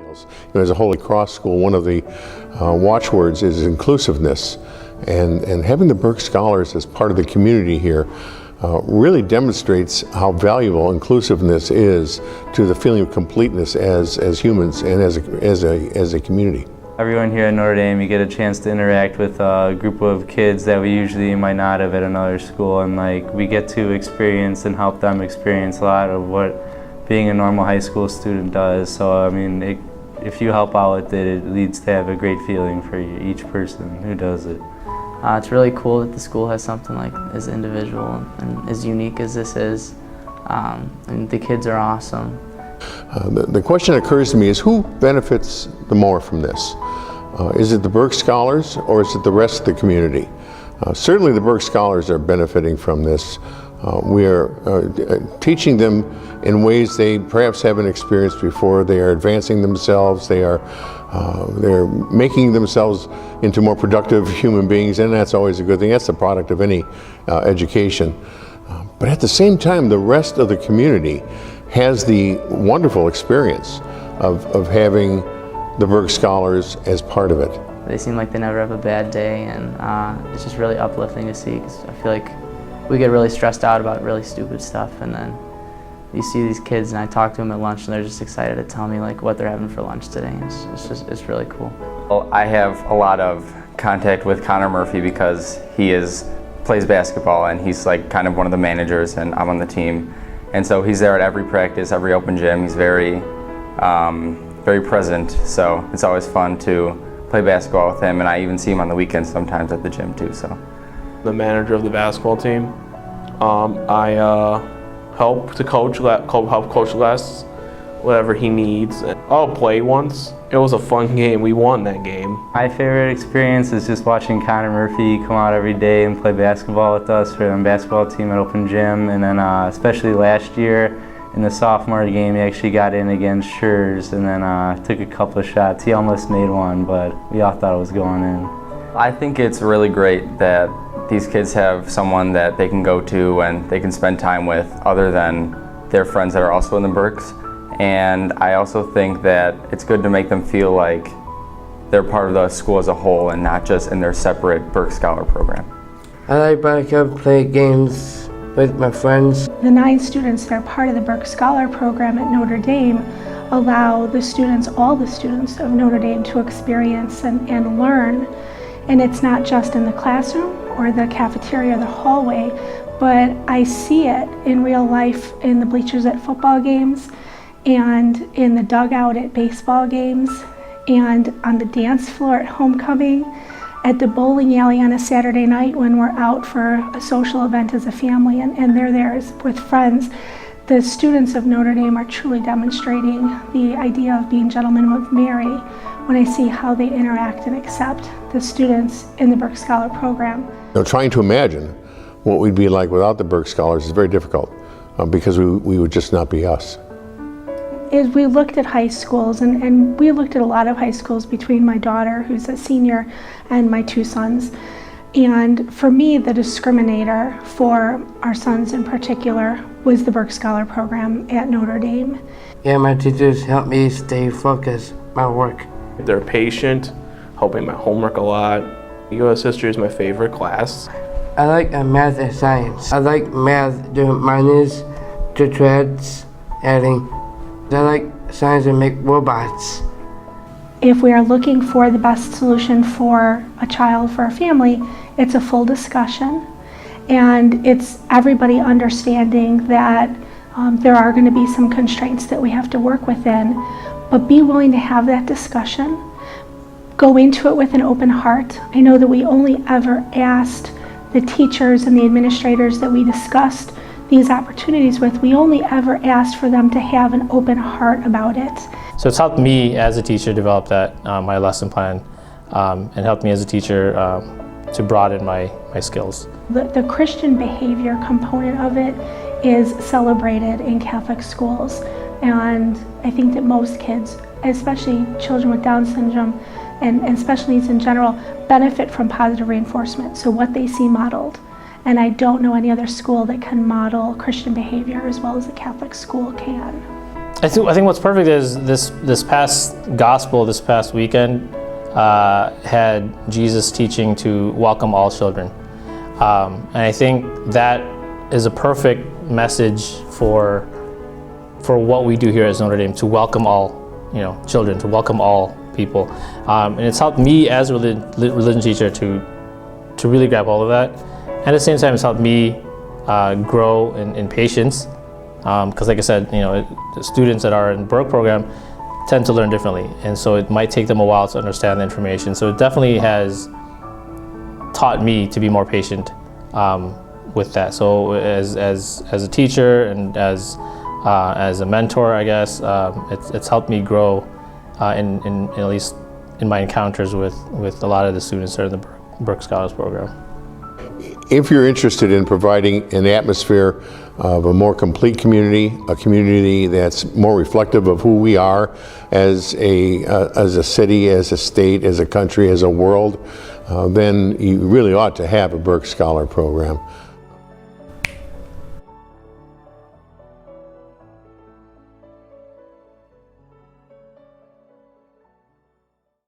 meals. As a Holy Cross school, one of the watchwords is inclusiveness, and having the Burke Scholars as part of the community here really demonstrates how valuable inclusiveness is to the feeling of completeness as humans and as a community. Everyone here at Notre Dame, you get a chance to interact with a group of kids that we usually might not have at another school, and we get to experience and help them experience a lot of what being a normal high school student does. So I mean, if you help out with it, it leads to have a great feeling for each person who does it. It's really cool that the school has something like as individual and as unique as this is, and the kids are awesome. The question that occurs to me is, who benefits the more from this? Is it the Burke Scholars, or is it the rest of the community? Certainly the Burke Scholars are benefiting from this. We are teaching them in ways they perhaps haven't experienced before. They are advancing themselves. They're making themselves into more productive human beings, and that's always a good thing. That's the product of any education. But at the same time, the rest of the community has the wonderful experience of having the Burke Scholars as part of it. They seem like they never have a bad day, and it's just really uplifting to see, because I feel like we get really stressed out about really stupid stuff, and then you see these kids, and I talk to them at lunch, and they're just excited to tell me what they're having for lunch today. It's really cool. Well, I have a lot of contact with Connor Murphy because he plays basketball, and he's kind of one of the managers, and I'm on the team. And so he's there at every practice, every open gym. He's very present, so it's always fun to play basketball with him, and I even see him on the weekends sometimes at the gym too. So, the manager of the basketball team, I help coach Les, whatever he needs. I'll play once. It was a fun game. We won that game. My favorite experience is just watching Connor Murphy come out every day and play basketball with us for the basketball team at Open Gym. And then especially last year in the sophomore game, he actually got in against Schurz and then took a couple of shots. He almost made one, but we all thought it was going in. I think it's really great that these kids have someone that they can go to and they can spend time with other than their friends that are also in the Burkes. And I also think that it's good to make them feel like they're part of the school as a whole and not just in their separate Burke Scholar program. I like to play games with my friends. The 9 students that are part of the Burke Scholar program at Notre Dame allow the students, all the students of Notre Dame, to experience and learn. And it's not just in the classroom or the cafeteria or the hallway, but I see it in real life in the bleachers at football games, and in the dugout at baseball games, and on the dance floor at homecoming, at the bowling alley on a Saturday night when we're out for a social event as a family, and they're there with friends. The students of Notre Dame are truly demonstrating the idea of being gentlemen with Mary when I see how they interact and accept the students in the Burke Scholar program. Trying to imagine what we'd be like without the Burke Scholars is very difficult because we would just not be us. As we looked at high schools, and we looked at a lot of high schools between my daughter, who's a senior, and my 2 sons. And for me, the discriminator for our sons in particular was the Burke Scholar program at Notre Dame. Yeah, my teachers helped me stay focused on my work. They're patient, helping my homework a lot. U.S. history is my favorite class. I like math and science. I like math, doing minus, tetrads, adding. I like science and make robots. If we are looking for the best solution for a child, for a family, it's a full discussion, and it's everybody understanding that there are going to be some constraints that we have to work within, but be willing to have that discussion. Go into it with an open heart. I know that we only ever asked the teachers and the administrators that we discussed these opportunities with, we only ever asked for them to have an open heart about it. So it's helped me as a teacher develop that, my lesson plan, and helped me as a teacher to broaden my skills. The Christian behavior component of it is celebrated in Catholic schools, and I think that most kids, especially children with Down syndrome and special needs in general, benefit from positive reinforcement, so what they see modeled. And I don't know any other school that can model Christian behavior as well as a Catholic school can. I think what's perfect is this past gospel, this past weekend, had Jesus teaching to welcome all children. And I think that is a perfect message for what we do here at Notre Dame, to welcome all, children, to welcome all people. And it's helped me as a religion teacher to really grab hold of that. And at the same time, it's helped me grow in patience. Because like I said, the students that are in the Burke Program tend to learn differently. And so it might take them a while to understand the information. So it definitely has taught me to be more patient with that. So as a teacher and as a mentor, I guess, it's helped me grow in at least in my encounters with a lot of the students that are in the Burke Scholars Program. If you're interested in providing an atmosphere of a more complete community, a community that's more reflective of who we are as a city, as a state, as a country, as a world, then you really ought to have a Burke Scholar Program.